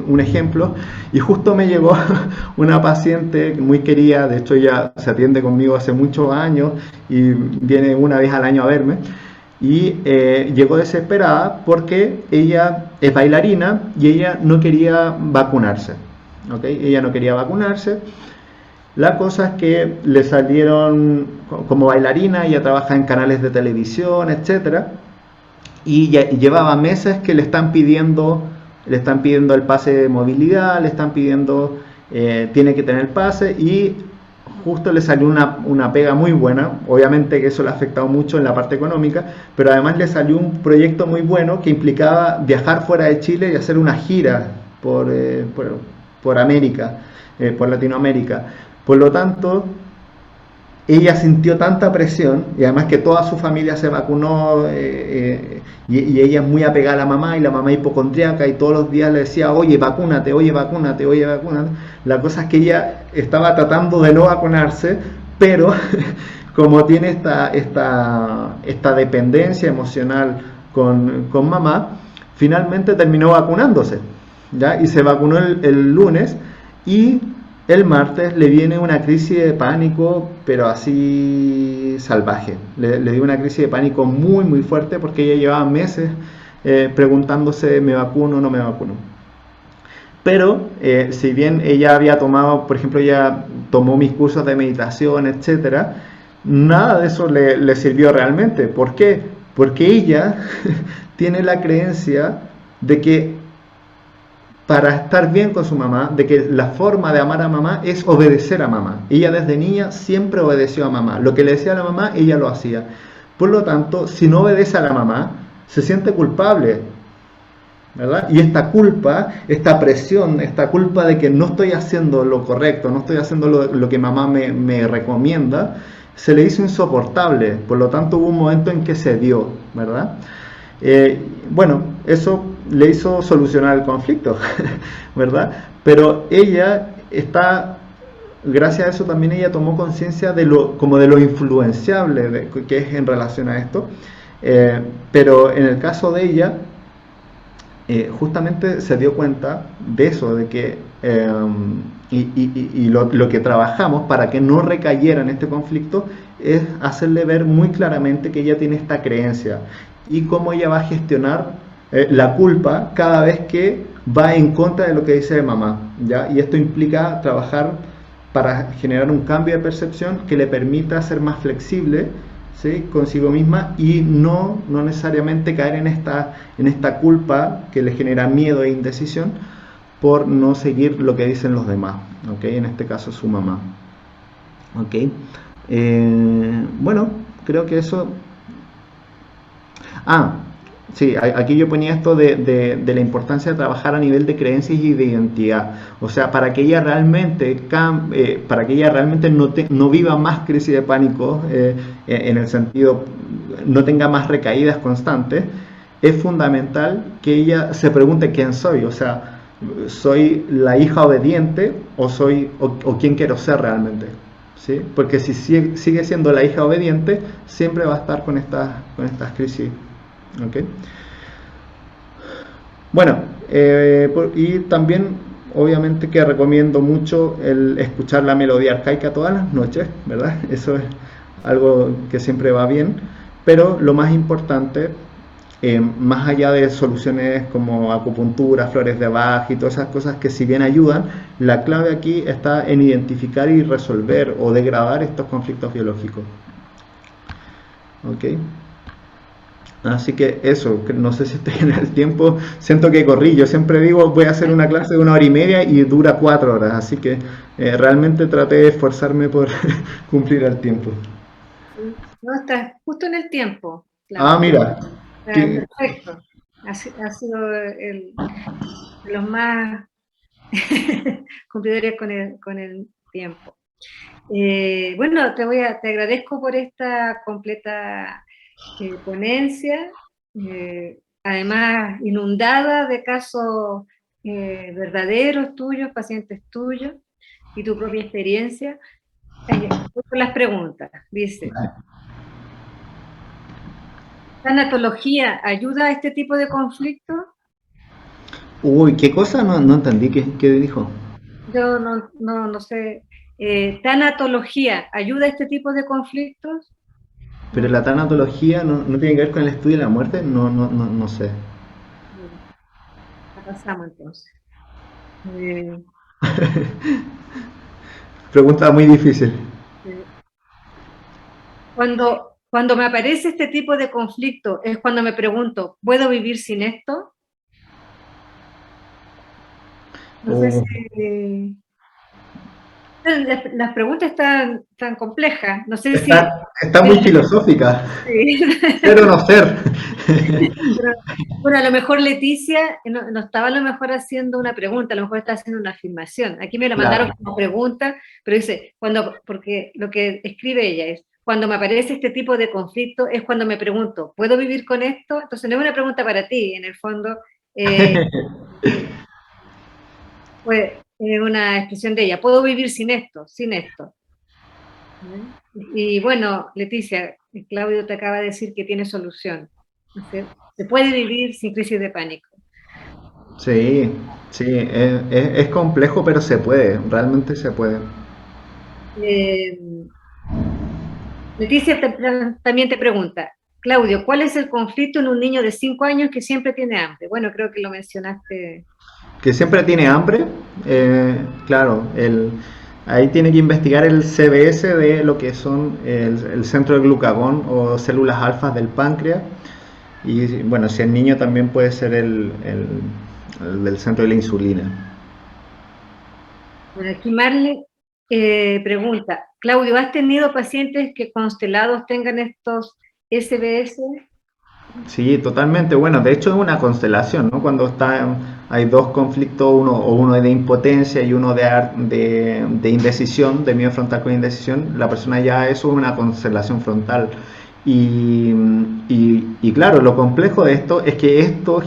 un ejemplo. Y justo me llegó una paciente muy querida, de hecho ella se atiende conmigo hace muchos años y viene una vez al año a verme. Y llegó desesperada porque ella es bailarina y ella no quería vacunarse. ¿Okay? Ella no quería vacunarse. La cosa es que le salieron como bailarina, ella trabaja en canales de televisión, etcétera, y llevaba meses que le están pidiendo el pase de movilidad, le están pidiendo, tiene que tener el pase, y justo le salió una pega muy buena, obviamente que eso le ha afectado mucho en la parte económica, pero además le salió un proyecto muy bueno que implicaba viajar fuera de Chile y hacer una gira por América, por Latinoamérica. Por lo tanto, ella sintió tanta presión, y además que toda su familia se vacunó, y ella es muy apegada a la mamá, y la mamá hipocondríaca, y todos los días le decía, oye, vacúnate, oye, vacúnate, oye, vacúnate. La cosa es que ella estaba tratando de no vacunarse, pero como tiene esta dependencia emocional con mamá, finalmente terminó vacunándose, ¿ya? Y se vacunó el lunes, y el martes le viene una crisis de pánico, pero así salvaje. Le dio una crisis de pánico muy, muy fuerte porque ella llevaba meses preguntándose, ¿me vacuno o no me vacuno? Pero si bien ella había tomado, por ejemplo, ella tomó mis cursos de meditación, etcétera, nada de eso le sirvió realmente. ¿Por qué? Porque ella tiene la creencia de que para estar bien con su mamá, de que la forma de amar a mamá es obedecer a mamá. Ella desde niña siempre obedeció a mamá. Lo que le decía a la mamá, ella lo hacía. Por lo tanto, si no obedece a la mamá, se siente culpable, ¿verdad? Y esta culpa, esta presión, esta culpa de que no estoy haciendo lo correcto, no estoy haciendo lo que mamá me recomienda, se le hizo insoportable. Por lo tanto, hubo un momento en que se dio, ¿verdad? Bueno, eso le hizo solucionar el conflicto, ¿verdad? Pero ella está, gracias a eso también ella tomó conciencia de como de lo influenciable que es en relación a esto. Pero en el caso de ella, justamente se dio cuenta de eso, de que lo que trabajamos para que no recayera en este conflicto es hacerle ver muy claramente que ella tiene esta creencia y cómo ella va a gestionar la culpa cada vez que va en contra de lo que dice mamá, ¿ya? Y esto implica trabajar para generar un cambio de percepción que le permita ser más flexible, ¿sí?, consigo misma, y no necesariamente caer en esta culpa que le genera miedo e indecisión por no seguir lo que dicen los demás, ¿ok? En este caso su mamá, ¿ok? Bueno, creo que eso... Ah, sí, aquí yo ponía esto de la importancia de trabajar a nivel de creencias y de identidad. O sea, para que ella realmente no viva más crisis de pánico, en el sentido, no tenga más recaídas constantes, es fundamental que ella se pregunte quién soy. O sea, ¿soy la hija obediente o quién quiero ser realmente? ¿Sí? Porque si sigue siendo la hija obediente, siempre va a estar con estas crisis. ¿Okay? Bueno, y también obviamente que recomiendo mucho el escuchar la melodía arcaica todas las noches, ¿verdad? Eso es algo que siempre va bien, pero lo más importante, más allá de soluciones como acupuntura, flores de Bach y todas esas cosas que si bien ayudan, la clave aquí está en identificar y resolver o degradar estos conflictos biológicos. ¿Ok? Así que eso, no sé si estoy en el tiempo, siento que corrí, yo siempre digo voy a hacer una clase de 1 hora y media y dura 4 horas, así que realmente traté de esforzarme por cumplir el tiempo. No, estás justo en el tiempo, Ah, Claudio. mira, Perfecto. Ha sido de los más cumplidores con el tiempo. Bueno, te agradezco por esta completa ponencia, además inundada de casos verdaderos tuyos, pacientes tuyos y tu propia experiencia. Voy con las preguntas. Dice, ¿tanatología ayuda a este tipo de conflictos? uy, ¿qué cosa? No entendí, ¿qué dijo? Yo no sé. ¿Tanatología ayuda a este tipo de conflictos? Pero la tanatología no tiene que ver con el estudio de la muerte, no sé. La pasamos entonces. Eh, Pregunta muy difícil. eh, cuando me aparece este tipo de conflicto, es cuando me pregunto, ¿puedo vivir sin esto? No sé Oh, si... Las preguntas están tan complejas. No sé si... Está muy filosófica. Sí. Ser o no ser. Pero, bueno, a lo mejor Leticia no estaba a lo mejor haciendo una pregunta, a lo mejor está haciendo una afirmación. Aquí me lo mandaron Claro. como pregunta, pero dice, porque lo que escribe ella es, cuando me aparece este tipo de conflicto es cuando me pregunto, ¿puedo vivir con esto? Entonces no es una pregunta para ti, en el fondo, eh, fue una expresión de ella, ¿puedo vivir sin esto? Sin esto. Y bueno, Leticia, Claudio te acaba de decir que tiene solución. ¿No es cierto? Se puede vivir sin crisis de pánico. Sí, sí, es complejo, pero se puede, realmente se puede. Eh, Leticia también te pregunta, Claudio, ¿cuál es el conflicto en un niño de 5 años que siempre tiene hambre? Bueno, creo que lo mencionaste. Que siempre tiene hambre, claro, ahí tiene que investigar el CBS de lo que son el centro de glucagón o células alfas del páncreas. Y bueno, si el niño también puede ser el del centro de la insulina. Bueno, aquí Marle pregunta, Claudio, ¿has tenido pacientes que constelados tengan estos SBS? Sí, totalmente. Bueno, de hecho es una constelación, ¿no? Cuando hay dos conflictos, uno de impotencia y uno de indecisión, de miedo frontal con indecisión, la persona ya eso es una constelación frontal. Y claro, lo complejo de esto es que esto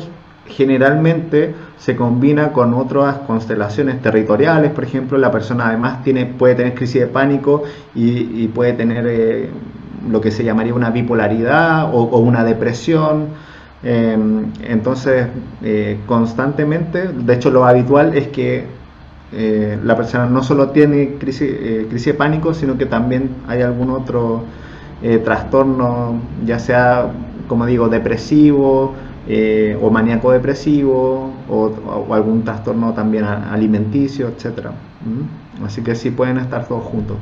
generalmente se combina con otras constelaciones territoriales. Por ejemplo, la persona además puede tener crisis de pánico y puede tener lo que se llamaría una bipolaridad o una depresión. Entonces, constantemente, de hecho lo habitual es que la persona no solo tiene crisis de pánico, sino que también hay algún otro trastorno, ya sea, como digo, depresivo o maníaco depresivo o algún trastorno también alimenticio, etcétera. Así que sí pueden estar todos juntos.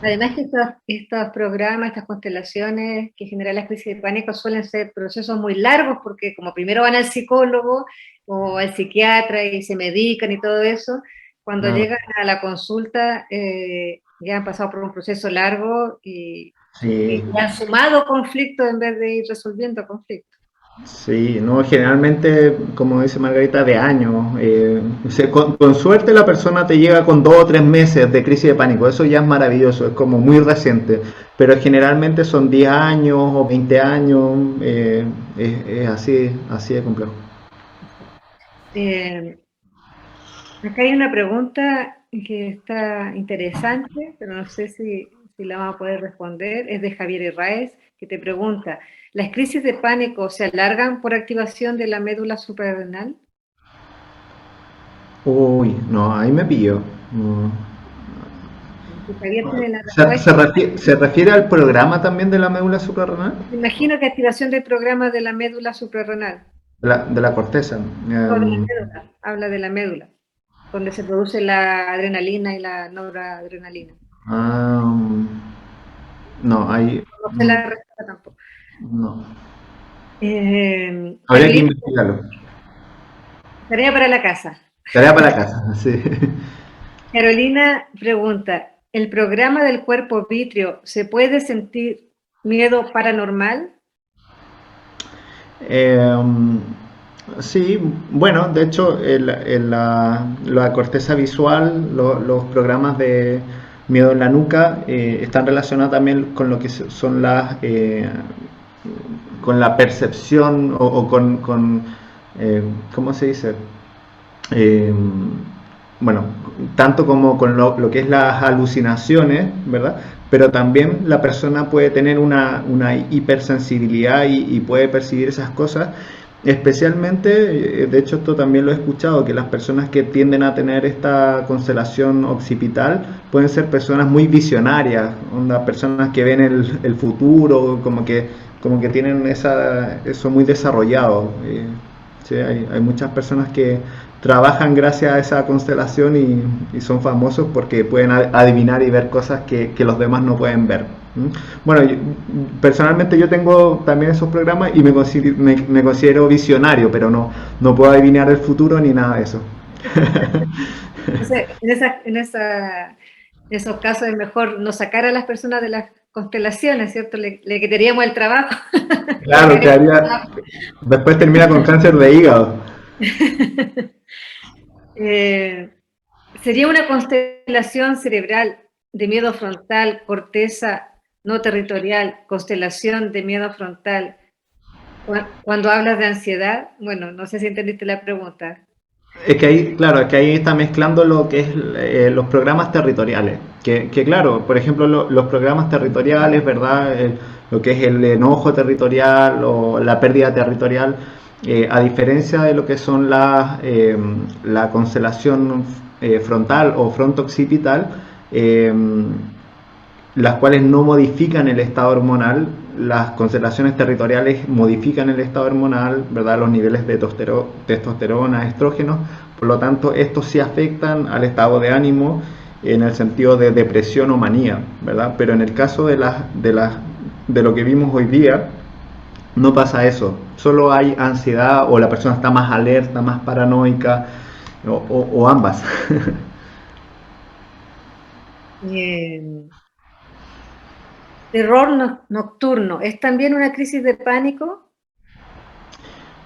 Además que estos programas, estas constelaciones que generan las crisis de pánico suelen ser procesos muy largos porque como primero van al psicólogo o al psiquiatra y se medican y todo eso, cuando Claro. llegan a la consulta ya han pasado por un proceso largo y Sí, han sumado conflictos en vez de ir resolviendo conflictos. sí, no, generalmente, como dice Margarita, de años. O sea, con suerte la persona te llega con 2 o 3 meses de crisis de pánico, eso ya es maravilloso, es como muy reciente, pero generalmente son 10 años o 20 años, es así de complejo. Eh, Acá hay una pregunta que está interesante, pero no sé si la vamos a poder responder. Es de Javier Herráez, que te pregunta, ¿las crisis de pánico se alargan por activación de la médula suprarrenal? Uy, no, ahí me pilló. No. Si Javier tiene la ¿Se, respuesta. se se refiere al programa también de la médula suprarrenal? Me imagino que activación del programa de la médula suprarrenal, De la corteza. o de la médula, habla de la médula, donde se produce la adrenalina y la noradrenalina. Ah, no, ahí No sé no, la respuesta tampoco. no. Habría que Carolina, investigarlo. tarea para la casa. Tarea para casa, sí. Carolina pregunta, ¿el programa del cuerpo vítreo se puede sentir miedo paranormal? Eh, sí, bueno, de hecho, la corteza visual, los programas de miedo en la nuca están relacionados también con lo que son con la percepción o ¿cómo se dice? Eh, bueno, tanto como con lo que es las alucinaciones, ¿verdad? Pero también la persona puede tener una hipersensibilidad y puede percibir esas cosas. Especialmente, de hecho esto también lo he escuchado, que las personas que tienden a tener esta constelación occipital pueden ser personas muy visionarias, personas que ven el futuro, como que tienen eso muy desarrollado. Sí, hay muchas personas que trabajan gracias a esa constelación y son famosos porque pueden adivinar y ver cosas que los demás no pueden ver. Bueno, personalmente yo tengo también esos programas y me considero visionario, pero no puedo adivinar el futuro ni nada de eso. Entonces, en esos casos es mejor no sacar a las personas de las constelaciones, ¿cierto? Le quitaríamos el trabajo. Le Claro, sacaríamos el quedaría, trabajo. después termina con cáncer de hígado. Eh, sería una constelación cerebral de miedo frontal, corteza no territorial, constelación de miedo frontal. Cuando hablas de ansiedad, bueno, no sé si entendiste la pregunta. Es que ahí, claro, es que ahí está mezclando lo que es los programas territoriales. Que claro, por ejemplo, los programas territoriales, ¿verdad? Lo que es el enojo territorial o la pérdida territorial, a diferencia de lo que son la constelación frontal o fronto-occipital, eh, las cuales no modifican el estado hormonal. Las constelaciones territoriales modifican el estado hormonal, ¿verdad? Los niveles de testosterona, estrógenos. Por lo tanto, estos sí afectan al estado de ánimo en el sentido de depresión o manía, ¿verdad? Pero en el caso de lo que vimos hoy día, no pasa eso. Solo hay ansiedad o la persona está más alerta, más paranoica o ambas. Eh, terror nocturno, ¿es también una crisis de pánico?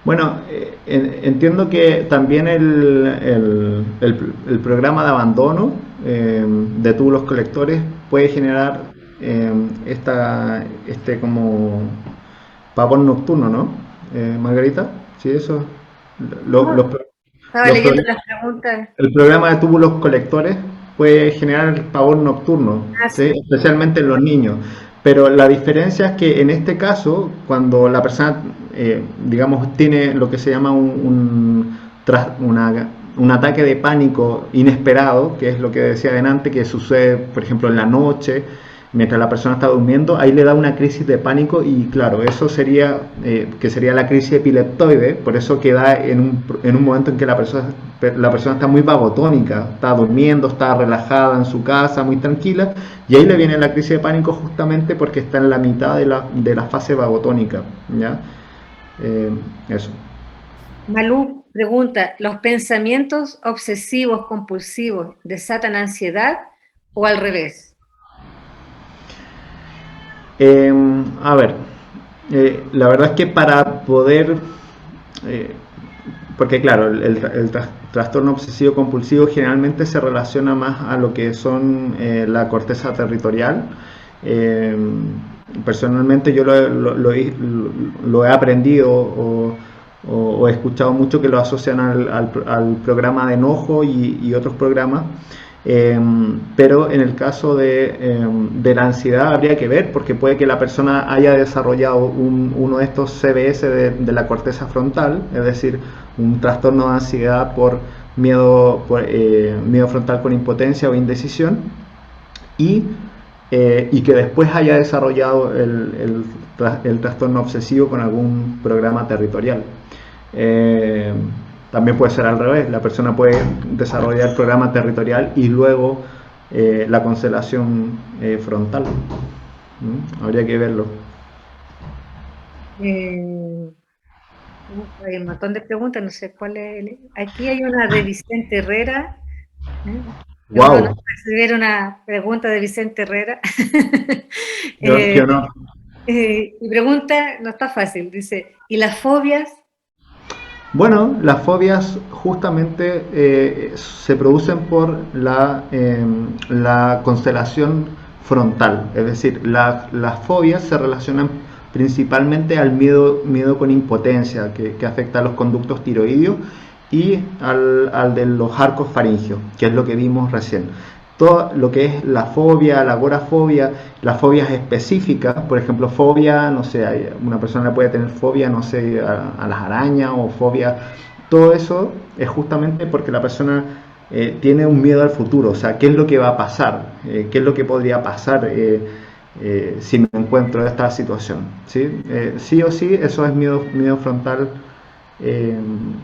Bueno, entiendo que también el programa de abandono de túbulos colectores puede generar este como pavor nocturno, ¿no? Margarita, sí, eso. Lo- ¿Cómo? los, Estaba los leyendo pro- las preguntas. el programa de túbulos colectores puede generar pavor nocturno, Ah, ¿sí? sí. Especialmente en los niños. Pero la diferencia es que en este caso, cuando la persona, digamos, tiene lo que se llama un ataque de pánico inesperado, que es lo que decía adelante, que sucede, por ejemplo, en la noche, mientras la persona está durmiendo, ahí le da una crisis de pánico y claro, eso sería, que sería la crisis epileptoide, por eso queda en un momento en que la persona está muy vagotónica, está durmiendo, está relajada en su casa, muy tranquila, y ahí le viene la crisis de pánico justamente porque está en la mitad de la fase vagotónica, ¿ya? Eh, eso. Malú pregunta, ¿los pensamientos obsesivos compulsivos desatan ansiedad o al revés? A ver, la verdad es que para poder, eh, porque claro, trastorno obsesivo compulsivo generalmente se relaciona más a lo que son la corteza territorial. Eh, Personalmente yo lo he aprendido o he escuchado mucho que lo asocian al programa de enojo y otros programas. Pero en el caso de la ansiedad habría que ver, porque puede que la persona haya desarrollado uno de estos CBS de la corteza frontal, es decir, un trastorno de ansiedad por miedo frontal con impotencia o indecisión, y, y que después haya desarrollado el trastorno obsesivo con algún programa territorial. Eh, También puede ser al revés, la persona puede desarrollar el programa territorial y luego la constelación frontal. Habría que verlo. Eh, hay un montón de preguntas, no sé cuál es. Aquí hay una de Vicente Herrera. Es un honor ¡Wow! recibir una pregunta de Vicente Herrera. Qué honor. Y pregunta, no está fácil, dice, ¿y las fobias? Bueno, las fobias justamente se producen por la constelación frontal, es decir, las fobias se relacionan principalmente al miedo con impotencia que afecta a los conductos tiroideos y al de los arcos faringeos, que es lo que vimos recién. Todo lo que es la fobia, la agorafobia, las fobias específicas, por ejemplo, fobia, no sé, una persona puede tener fobia, no sé, a las arañas o fobia, todo eso es justamente porque la persona tiene un miedo al futuro, o sea, ¿qué es lo que va a pasar? ¿Qué es lo que podría pasar si me encuentro en esta situación? ¿Sí? Sí o sí, eso es miedo frontal, eh,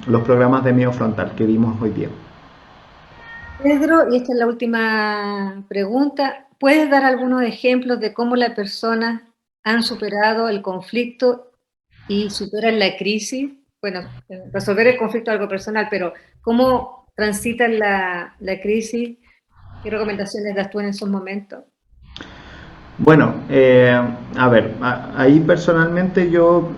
los programas de miedo frontal que vimos hoy día. Pedro, y esta es la última pregunta, ¿puedes dar algunos ejemplos de cómo las personas han superado el conflicto y superan la crisis? Bueno, resolver el conflicto es algo personal, pero ¿cómo transitan la crisis? ¿Qué recomendaciones das tú en esos momentos? Bueno, a ver, ahí personalmente yo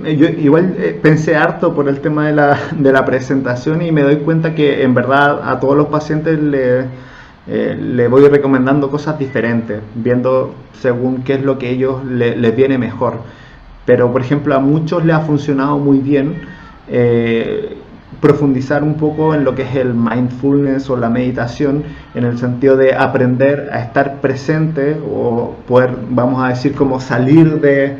igual pensé harto por el tema de de la presentación y me doy cuenta que en verdad a todos los pacientes le voy recomendando cosas diferentes, viendo según qué es lo que ellos les viene mejor. Pero por ejemplo a muchos les ha funcionado muy bien eh, profundizar un poco en lo que es el mindfulness o la meditación, en el sentido de aprender a estar presente o poder, vamos a decir, como salir de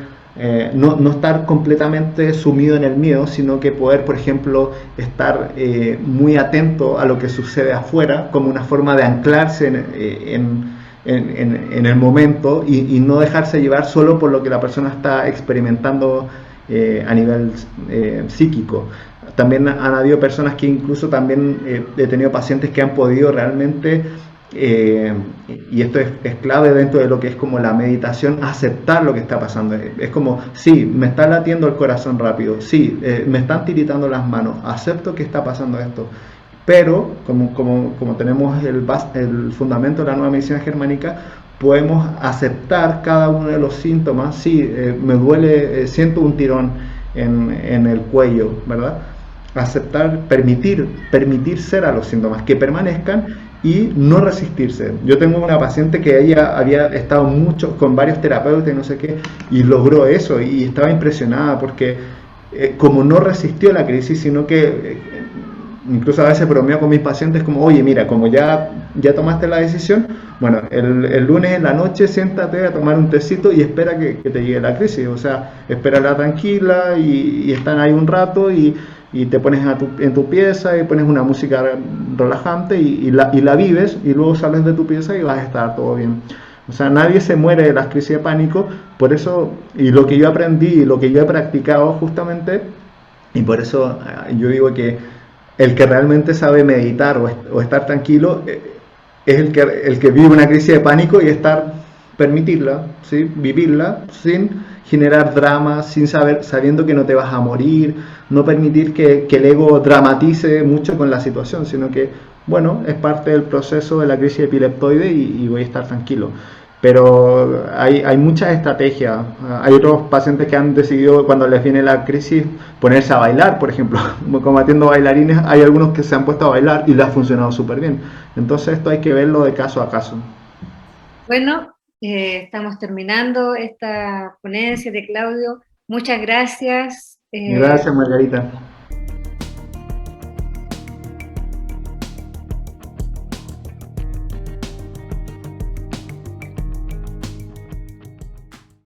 no estar completamente sumido en el miedo, sino que poder, por ejemplo, estar muy atento a lo que sucede afuera, como una forma de anclarse en el momento y no dejarse llevar solo por lo que la persona está experimentando a nivel psíquico. También han habido personas que incluso también he tenido pacientes que han podido realmente eh, y esto es clave dentro de lo que es como la meditación, aceptar lo que está pasando. Es como, sí, me está latiendo el corazón rápido, sí, me están tiritando las manos, acepto que está pasando esto. Pero, como tenemos el fundamento de la nueva medicina germánica, podemos aceptar cada uno de los síntomas. Sí, me duele, siento un tirón en el cuello, ¿verdad? Aceptar, permitir ser a los síntomas, que permanezcan y no resistirse. Yo tengo una paciente que ella había estado mucho con varios terapeutas y no sé qué, y logró eso, y estaba impresionada porque como no resistió la crisis, sino que incluso a veces bromeo con mis pacientes como, oye, mira, como ya tomaste la decisión, bueno, el lunes en la noche siéntate a tomar un tecito y espera que te llegue la crisis, o sea, espérala tranquila y están ahí un rato y te pones en tu pieza y pones una música relajante y la vives y luego sales de tu pieza y vas a estar todo bien. O sea, nadie se muere de las crisis de pánico, por eso, y lo que yo aprendí y lo que yo he practicado justamente, y por eso yo digo que el que realmente sabe meditar o estar tranquilo es el que vive una crisis de pánico y estar, permitirla, ¿sí? Vivirla sin generar drama, sin sabiendo que no te vas a morir, no permitir que el ego dramatice mucho con la situación, sino que, bueno, es parte del proceso de la crisis epileptoide y voy a estar tranquilo. Pero hay muchas estrategias. Hay otros pacientes que han decidido, cuando les viene la crisis, ponerse a bailar, por ejemplo, combatiendo bailarines. Hay algunos que se han puesto a bailar y les ha funcionado súper bien. Entonces esto hay que verlo de caso a caso. Bueno, estamos terminando esta ponencia de Claudio. Muchas gracias. Gracias, Margarita.